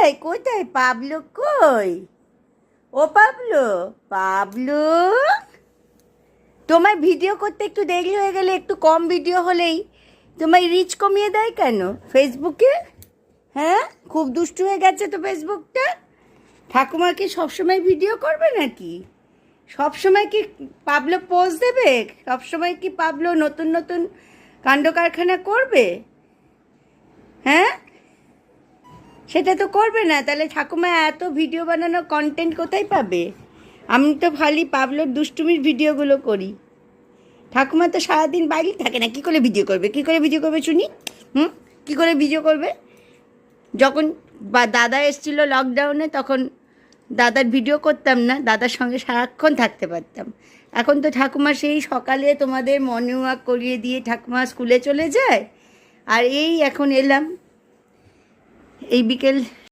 কোথায় কোথায় পাবলো কই? ও পাবলো, পাবলো, তোমার ভিডিও করতে একটু দেরি হয়ে গেলে, একটু কম ভিডিও হলেই তোমার রিচ কমিয়ে দেয় কেন ফেসবুকে? হ্যাঁ, খুব দুষ্টু হয়ে গেছে তো ফেসবুকটা। ঠাকুমা কি সবসময় ভিডিও করবে নাকি? সবসময় কি পাবলো পোজ দেবে? সবসময় কি পাবলো নতুন নতুন কাণ্ড কারখানা করবে? হ্যাঁ, সেটা তো করবে না। তাহলে ঠাকুমা এত ভিডিও বানানোর কন্টেন্ট কোথায় পাবে? আমি তো খালি পাবলোর দুষ্টুমির ভিডিওগুলো করি। ঠাকুমা তো সারাদিন বাইরেই থাকে না, কী করে ভিডিও করবে? কী করে ভিডিও করবে শুনি? কী করে ভিডিও করবে? যখন দাদা এসেছিল লকডাউনে, তখন দাদার ভিডিও করতাম না, দাদার সঙ্গে সারাক্ষণ থাকতে পারতাম। এখন তো ঠাকুমা সেই সকালে তোমাদের মর্নিং ওয়াক করিয়ে দিয়ে ঠাকুমা স্কুলে চলে যায়, আর এই এখন এলাম, এই বিকেল